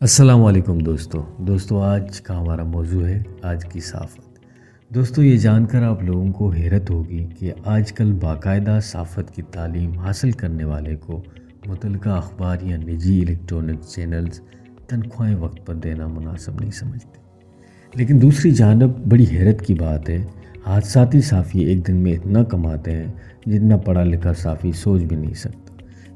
السلام علیکم دوستو آج کا ہمارا موضوع ہے آج کی صحافت۔ دوستو یہ جان کر آپ لوگوں کو حیرت ہوگی کہ آج کل باقاعدہ صحافت کی تعلیم حاصل کرنے والے کو متعلقہ اخبار یا نجی الیکٹرانک چینلز تنخواہیں وقت پر دینا مناسب نہیں سمجھتے، لیکن دوسری جانب بڑی حیرت کی بات ہے حادثاتی صحافی ایک دن میں اتنا کماتے ہیں جتنا پڑھا لکھا صحافی سوچ بھی نہیں سکتا۔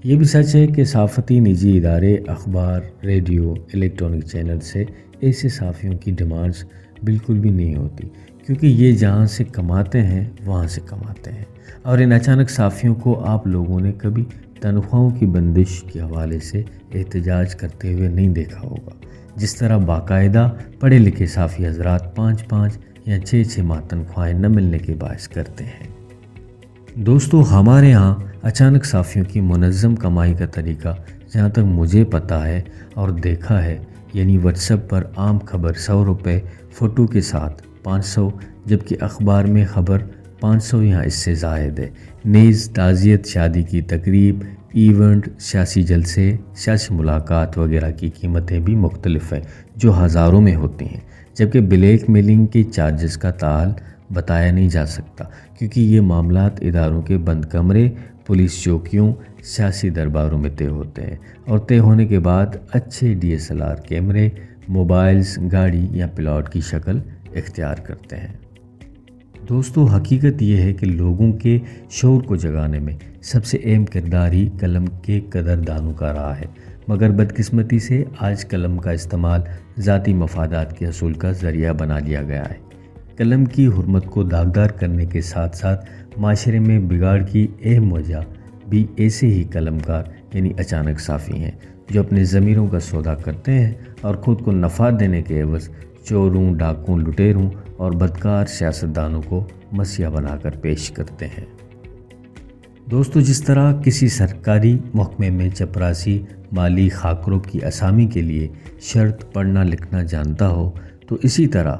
یہ بھی سچ ہے کہ صحافتی نجی ادارے اخبار، ریڈیو، الیکٹرانک چینل سے ایسے صحافیوں کی ڈیمانڈز بالکل بھی نہیں ہوتی، کیونکہ یہ جہاں سے کماتے ہیں وہاں سے کماتے ہیں، اور ان اچانک صحافیوں کو آپ لوگوں نے کبھی تنخواہوں کی بندش کے حوالے سے احتجاج کرتے ہوئے نہیں دیکھا ہوگا، جس طرح باقاعدہ پڑھے لکھے صحافی حضرات 5 یا 6 ماہ تنخواہیں نہ ملنے کے باعث کرتے ہیں۔ دوستو ہمارے ہاں اچانک صحافیوں کی منظم کمائی کا طریقہ جہاں تک مجھے پتہ ہے اور دیکھا ہے، یعنی واٹس ایپ پر عام خبر 100 روپے، فوٹو کے ساتھ 500، جبکہ اخبار میں خبر 500 یا اس سے زائد ہے۔ نیز تعزیت، شادی کی تقریب، ایونٹ، سیاسی جلسے، سیاسی ملاقات وغیرہ کی قیمتیں بھی مختلف ہیں جو ہزاروں میں ہوتی ہیں، جبکہ بلیک میلنگ کے چارجز کا تعال بتایا نہیں جا سکتا، کیونکہ یہ معاملات اداروں کے بند کمرے، پولیس چوکیوں، سیاسی درباروں میں طے ہوتے ہیں، اور طے ہونے کے بعد اچھے DSLR کیمرے، موبائلز، گاڑی یا پلاٹ کی شکل اختیار کرتے ہیں۔ دوستو حقیقت یہ ہے کہ لوگوں کے شعور کو جگانے میں سب سے اہم کردار ہی قلم کے قدردانوں کا رہا ہے، مگر بدقسمتی سے آج قلم کا استعمال ذاتی مفادات کے حصول کا ذریعہ بنا لیا گیا ہے۔ قلم کی حرمت کو داغدار کرنے کے ساتھ ساتھ معاشرے میں بگاڑ کی اہم وجہ بھی ایسے ہی قلم کار یعنی اچانک صحافی ہیں، جو اپنے ضمیروں کا سودا کرتے ہیں اور خود کو نفع دینے کے عوض چوروں، ڈاکوں، لٹیروں اور بدکار سیاستدانوں کو مسیح بنا کر پیش کرتے ہیں۔ دوستو جس طرح کسی سرکاری محکمے میں چپراسی مالی خاکروب کی اسامی کے لیے شرط پڑھنا لکھنا جانتا ہو، تو اسی طرح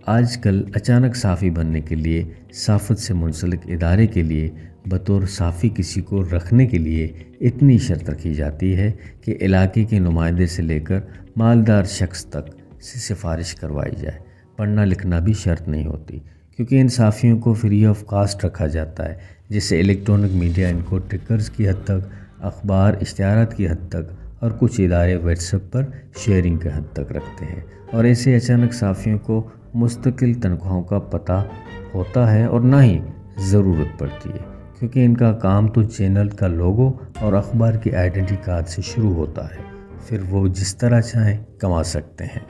آج کل اچانک صحافی بننے کے لیے صحافت سے منسلک ادارے کے لیے بطور صحافی کسی کو رکھنے کے لیے اتنی شرط رکھی جاتی ہے کہ علاقے کے نمائندے سے لے کر مالدار شخص تک سے سفارش کروائی جائے۔ پڑھنا لکھنا بھی شرط نہیں ہوتی، کیونکہ ان صحافیوں کو فری آف کاسٹ رکھا جاتا ہے، جس سے الیکٹرانک میڈیا ان کو ٹرکرز کی حد تک، اخبار اشتہارات کی حد تک، اور کچھ ادارے واٹس ایپ پر شیئرنگ کی حد تک رکھتے ہیں، اور ایسے اچانک صحافیوں کو مستقل تنخواہوں کا پتہ ہوتا ہے اور نہ ہی ضرورت پڑتی ہے، کیونکہ ان کا کام تو چینل کا لوگو اور اخبار کی آئیڈینٹی کارڈ سے شروع ہوتا ہے، پھر وہ جس طرح چاہیں کما سکتے ہیں۔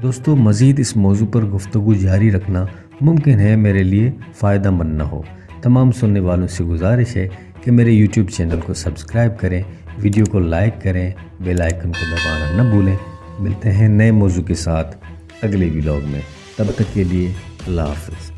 دوستو مزید اس موضوع پر گفتگو جاری رکھنا ممکن ہے میرے لیے فائدہ مند نہ ہو۔ تمام سننے والوں سے گزارش ہے کہ میرے YouTube چینل کو سبسکرائب کریں، ویڈیو کو لائک کریں، بیل آئیکن کو دبانا نہ بھولیں۔ ملتے ہیں نئے موضوع کے ساتھ اگلے ولاگ میں، تب تک کے لیے اللہ حافظ۔